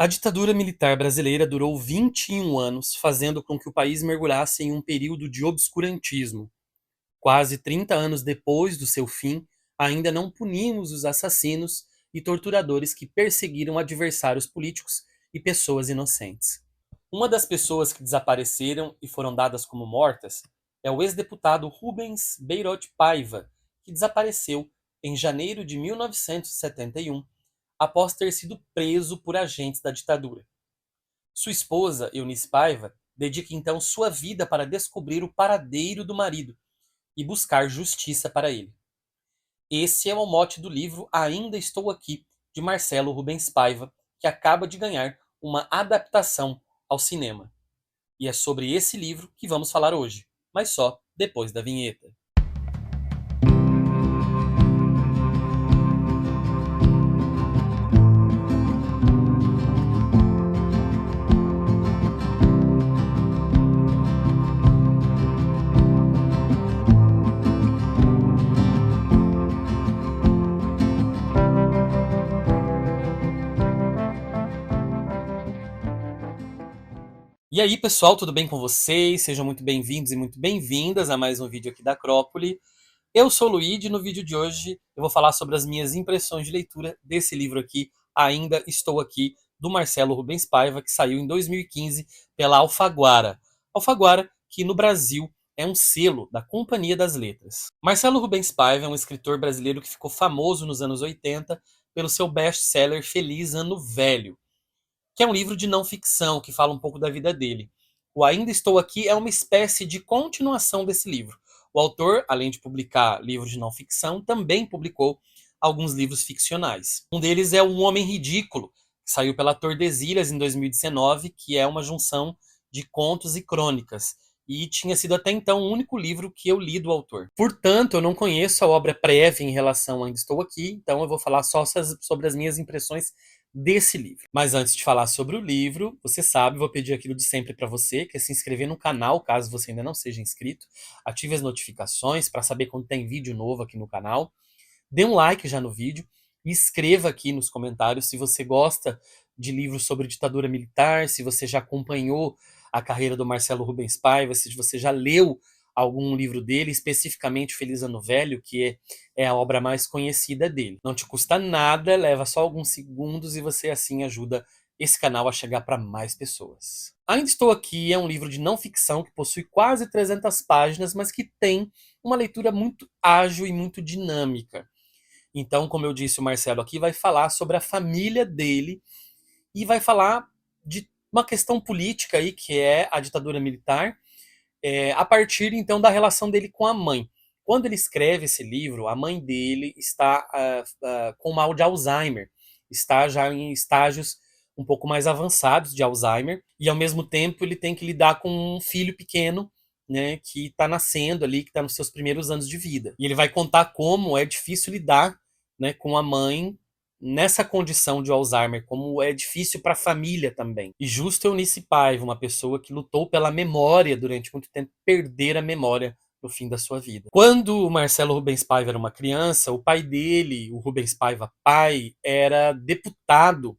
A ditadura militar brasileira durou 21 anos, fazendo com que o país mergulhasse em um período de obscurantismo. Quase 30 anos depois do seu fim, ainda não punimos os assassinos e torturadores que perseguiram adversários políticos e pessoas inocentes. Uma das pessoas que desapareceram e foram dadas como mortas é o ex-deputado Rubens Beirote Paiva, que desapareceu em janeiro de 1971, após ter sido preso por agentes da ditadura. Sua esposa, Eunice Paiva, dedica então sua vida para descobrir o paradeiro do marido e buscar justiça para ele. Esse é o mote do livro Ainda Estou Aqui, de Marcelo Rubens Paiva, que acaba de ganhar uma adaptação ao cinema. E é sobre esse livro que vamos falar hoje, mas só depois da vinheta. E aí, pessoal, tudo bem com vocês? Sejam muito bem-vindos e muito bem-vindas a mais um vídeo aqui da Acrópole. Eu sou o Luigi e no vídeo de hoje eu vou falar sobre as minhas impressões de leitura desse livro aqui, Ainda Estou Aqui, do Marcelo Rubens Paiva, que saiu em 2015 pela Alfaguara. Alfaguara, que no Brasil é um selo da Companhia das Letras. Marcelo Rubens Paiva é um escritor brasileiro que ficou famoso nos anos 80 pelo seu best-seller Feliz Ano Velho, que é um livro de não ficção, que fala um pouco da vida dele. O Ainda Estou Aqui é uma espécie de continuação desse livro. O autor, além de publicar livros de não ficção, também publicou alguns livros ficcionais. Um deles é Um Homem Ridículo, que saiu pela Tordesilhas em 2019, que é uma junção de contos e crônicas, e tinha sido até então o único livro que eu li do autor. Portanto, eu não conheço a obra prévia em relação a Ainda Estou Aqui, então eu vou falar só sobre as minhas impressões desse livro. Mas antes de falar sobre o livro, você sabe, vou pedir aquilo de sempre para você, que é se inscrever no canal, caso você ainda não seja inscrito. Ative as notificações para saber quando tem vídeo novo aqui no canal. Dê um like já no vídeo e escreva aqui nos comentários se você gosta de livros sobre ditadura militar, se você já acompanhou a carreira do Marcelo Rubens Paiva, se você já leu algum livro dele, especificamente Feliz Ano Velho, que é a obra mais conhecida dele. Não te custa nada, leva só alguns segundos e você assim ajuda esse canal a chegar para mais pessoas. Ainda Estou Aqui é um livro de não ficção que possui quase 300 páginas, mas que tem uma leitura muito ágil e muito dinâmica. Então, como eu disse, o Marcelo aqui vai falar sobre a família dele e vai falar de uma questão política aí, que é a ditadura militar, a partir então da relação dele com a mãe. Quando ele escreve esse livro, a mãe dele está com mal de Alzheimer, está já em estágios um pouco mais avançados de Alzheimer, e ao mesmo tempo ele tem que lidar com um filho pequeno, né, que está nascendo ali, que está nos seus primeiros anos de vida. E ele vai contar como é difícil lidar, né, com a mãe nessa condição de Alzheimer, como é difícil para a família também. E justo Eunice Paiva, uma pessoa que lutou pela memória durante muito tempo, perder a memória no fim da sua vida. Quando o Marcelo Rubens Paiva era uma criança, o pai dele, o Rubens Paiva pai, era deputado,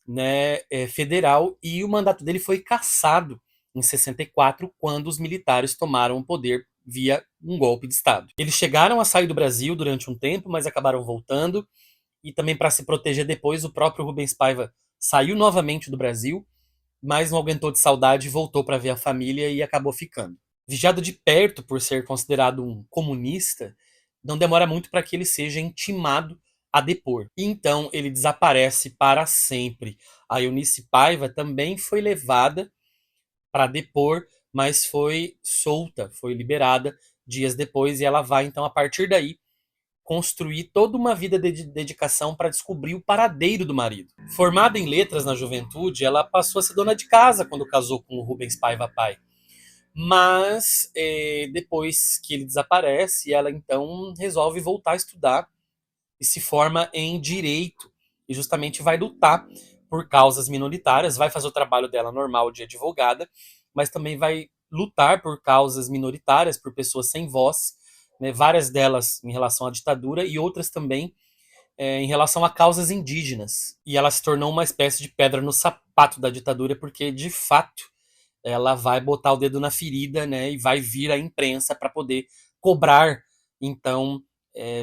né, federal, e o mandato dele foi cassado em 64, quando os militares tomaram o poder via um golpe de Estado. Eles chegaram a sair do Brasil durante um tempo, mas acabaram voltando, e também para se proteger depois, o próprio Rubens Paiva saiu novamente do Brasil, mas não aguentou de saudade e voltou para ver a família e acabou ficando. Vigiado de perto por ser considerado um comunista, não demora muito para que ele seja intimado a depor. E então ele desaparece para sempre. A Eunice Paiva também foi levada para depor, mas foi solta, foi liberada dias depois, e ela vai então a partir daí construir toda uma vida de dedicação para descobrir o paradeiro do marido. Formada em letras na juventude, ela passou a ser dona de casa quando casou com o Rubens Paiva pai. Mas depois que ele desaparece, ela então resolve voltar a estudar e se forma em direito. E justamente vai lutar por causas minoritárias, vai fazer o trabalho dela normal de advogada, mas também vai lutar por causas minoritárias, por pessoas sem voz, né, várias delas em relação à ditadura e outras também em relação a causas indígenas. E ela se tornou uma espécie de pedra no sapato da ditadura, porque, de fato, ela vai botar o dedo na ferida, né, e vai vir à imprensa para poder cobrar, então,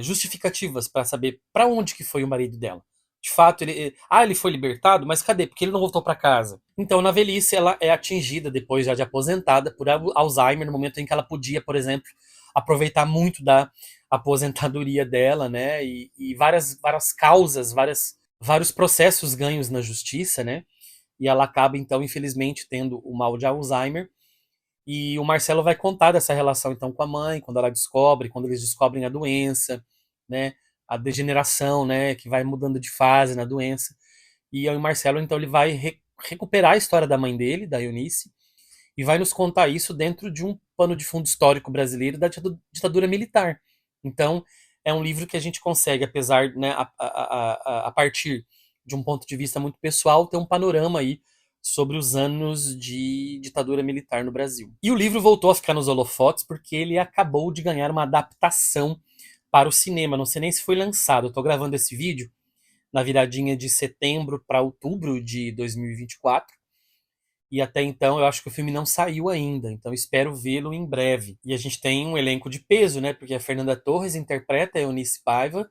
justificativas para saber para onde que foi o marido dela. De fato, ele foi libertado, mas cadê? Porque ele não voltou para casa. Então, na velhice, ela é atingida, depois já de aposentada, por Alzheimer, no momento em que ela podia, por exemplo, aproveitar muito da aposentadoria dela, né? E várias causas, vários processos ganhos na justiça, né? E ela acaba, então, infelizmente, tendo o mal de Alzheimer. E o Marcelo vai contar dessa relação, então, com a mãe, quando ela descobre, quando eles descobrem a doença, né? A degeneração, né? Que vai mudando de fase na doença. E o Marcelo, então, ele vai recuperar a história da mãe dele, da Eunice, e vai nos contar isso dentro de um pano de fundo histórico brasileiro da ditadura militar. Então, é um livro que a gente consegue, apesar, né, a partir de um ponto de vista muito pessoal, ter um panorama aí sobre os anos de ditadura militar no Brasil. E o livro voltou a ficar nos holofotes porque ele acabou de ganhar uma adaptação para o cinema. Não sei nem se foi lançado. Eu estou gravando esse vídeo na viradinha de setembro para outubro de 2024. E até então eu acho que o filme não saiu ainda, então espero vê-lo em breve. E a gente tem um elenco de peso, né? Porque a Fernanda Torres interpreta a Eunice Paiva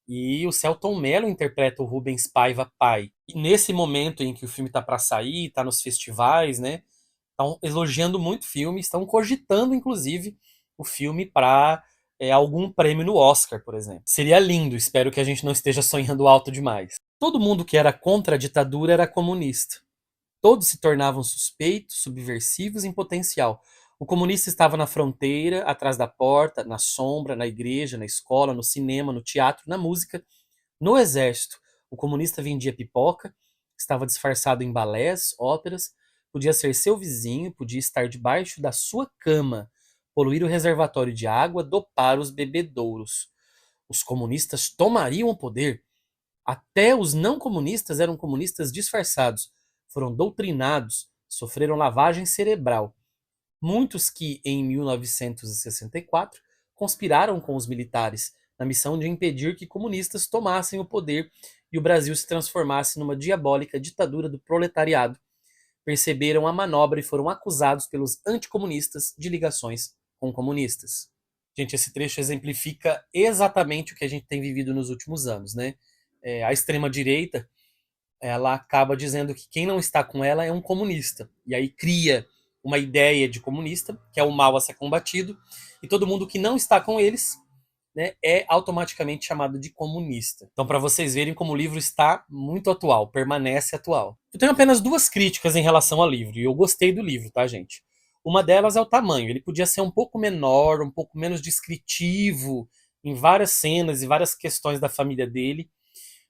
e o Selton Mello interpreta o Rubens Paiva pai. E nesse momento em que o filme tá para sair, tá nos festivais, né? Estão elogiando muito o filme, estão cogitando inclusive o filme para algum prêmio no Oscar, por exemplo. Seria lindo, espero que a gente não esteja sonhando alto demais. Todo mundo que era contra a ditadura era comunista. Todos se tornavam suspeitos, subversivos em potencial. O comunista estava na fronteira, atrás da porta, na sombra, na igreja, na escola, no cinema, no teatro, na música, no exército. O comunista vendia pipoca, estava disfarçado em balés, óperas, podia ser seu vizinho, podia estar debaixo da sua cama, poluir o reservatório de água, dopar os bebedouros. Os comunistas tomariam o poder. Até os não comunistas eram comunistas disfarçados, foram doutrinados, sofreram lavagem cerebral. Muitos que, em 1964, conspiraram com os militares na missão de impedir que comunistas tomassem o poder e o Brasil se transformasse numa diabólica ditadura do proletariado, perceberam a manobra e foram acusados pelos anticomunistas de ligações com comunistas. Gente, esse trecho exemplifica exatamente o que a gente tem vivido nos últimos anos, né? A extrema-direita, ela acaba dizendo que quem não está com ela é um comunista. E aí cria uma ideia de comunista, que é o mal a ser combatido, e todo mundo que não está com eles, né, é automaticamente chamado de comunista. Então, para vocês verem como o livro está muito atual, permanece atual. Eu tenho apenas duas críticas em relação ao livro, e eu gostei do livro, tá, gente? Uma delas é o tamanho. Ele podia ser um pouco menor, um pouco menos descritivo em várias cenas e várias questões da família dele,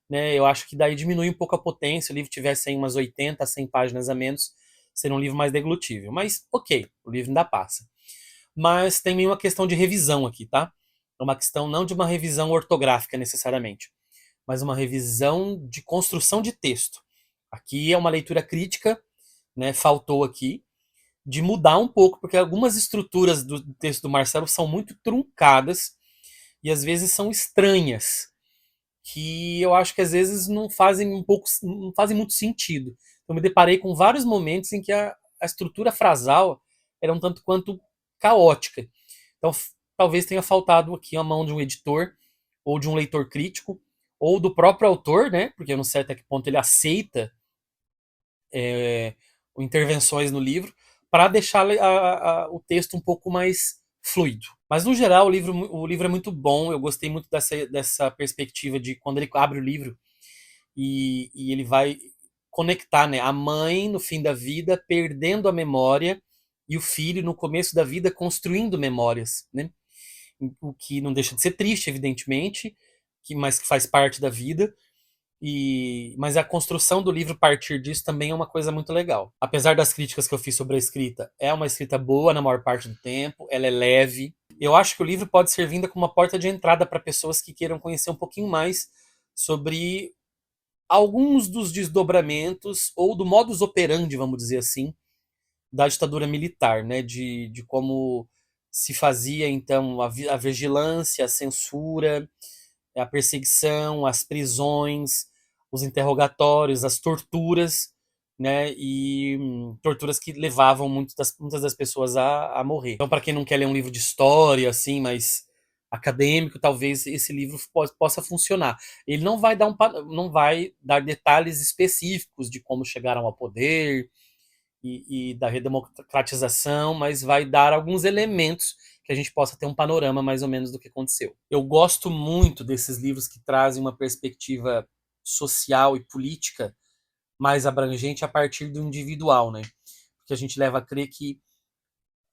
né? Eu acho que daí diminui um pouco a potência, se o livro tivesse aí umas 80, 100 páginas a menos, seria um livro mais deglutível. Mas, ok, o livro ainda passa. Mas tem uma questão de revisão aqui, tá? É uma questão não de uma revisão ortográfica necessariamente, mas uma revisão de construção de texto. Aqui é uma leitura crítica, né? Faltou aqui, de mudar um pouco, porque algumas estruturas do texto do Marcelo são muito truncadas e às vezes são estranhas, que eu acho que às vezes não fazem muito sentido. Eu me deparei com vários momentos em que a estrutura frasal era um tanto quanto caótica. Então, talvez tenha faltado aqui a mão de um editor, ou de um leitor crítico, ou do próprio autor, né? Porque eu não sei até que ponto ele aceita é, intervenções no livro, para deixar o texto um pouco mais fluido. Mas, no geral, o livro é muito bom. Eu gostei muito dessa perspectiva de quando ele abre o livro e ele vai conectar, né, a mãe no fim da vida perdendo a memória e o filho no começo da vida construindo memórias, né? O que não deixa de ser triste, evidentemente, mas que faz parte da vida. Mas a construção do livro a partir disso também é uma coisa muito legal. Apesar das críticas que eu fiz sobre a escrita, é uma escrita boa na maior parte do tempo, ela é leve. Eu acho que o livro pode ser vindo como uma porta de entrada para pessoas que queiram conhecer um pouquinho mais sobre alguns dos desdobramentos ou do modus operandi, vamos dizer assim, da ditadura militar, né? De como se fazia então a vigilância, a censura, a perseguição, as prisões, os interrogatórios, as torturas, né? E torturas que levavam muitas das pessoas a morrer. Então, para quem não quer ler um livro de história, assim, mas acadêmico, talvez esse livro possa funcionar. Ele não vai dar detalhes específicos de como chegaram ao poder e da redemocratização, mas vai dar alguns elementos que a gente possa ter um panorama mais ou menos do que aconteceu. Eu gosto muito desses livros que trazem uma perspectiva social e política mais abrangente a partir do individual, né? Porque a gente leva a crer que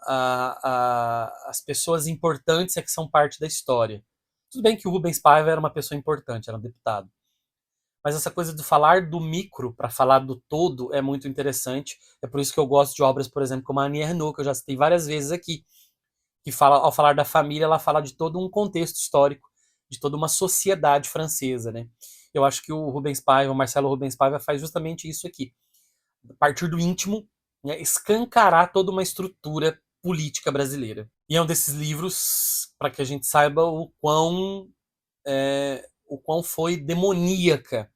as pessoas importantes é que são parte da história. Tudo bem que o Rubens Paiva era uma pessoa importante, era um deputado. Mas essa coisa de falar do micro para falar do todo é muito interessante. É por isso que eu gosto de obras, por exemplo, como a Annie Ernaux, que eu já citei várias vezes aqui, que fala, ao falar da família, ela fala de todo um contexto histórico, de toda uma sociedade francesa, né? Eu acho que o Rubens Paiva, o Marcelo Rubens Paiva faz justamente isso aqui. A partir do íntimo, né, escancarar toda uma estrutura política brasileira. E é um desses livros para que a gente saiba o quão foi demoníaca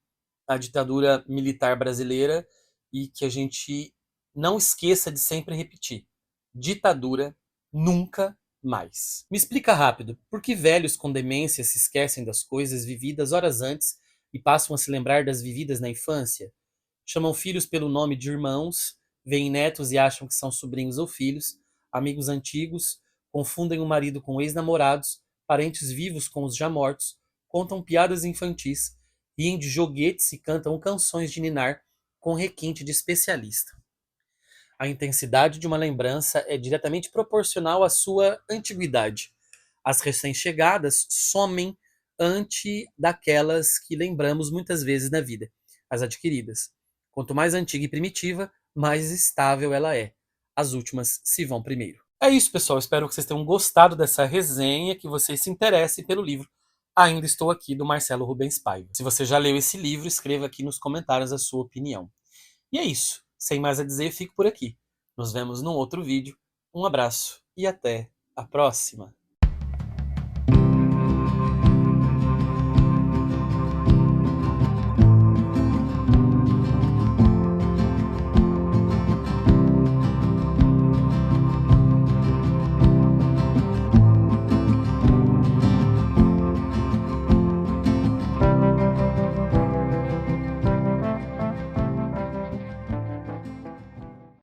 a ditadura militar brasileira e que a gente não esqueça de sempre repetir: ditadura nunca mais. Me explica rápido, por que velhos com demência se esquecem das coisas vividas horas antes e passam a se lembrar das vividas na infância? Chamam filhos pelo nome de irmãos, veem netos e acham que são sobrinhos ou filhos, amigos antigos, confundem o marido com ex-namorados, parentes vivos com os já mortos, contam piadas infantis, riem de joguetes e cantam canções de ninar com requinte de especialista. A intensidade de uma lembrança é diretamente proporcional à sua antiguidade. As recém-chegadas somem ante daquelas que lembramos muitas vezes na vida, as adquiridas. Quanto mais antiga e primitiva, mais estável ela é. As últimas se vão primeiro. É isso, pessoal. Espero que vocês tenham gostado dessa resenha, que vocês se interessem pelo livro Ainda Estou Aqui, do Marcelo Rubens Paiva. Se você já leu esse livro, escreva aqui nos comentários a sua opinião. E é isso. Sem mais a dizer, fico por aqui. Nos vemos num outro vídeo. Um abraço e até a próxima.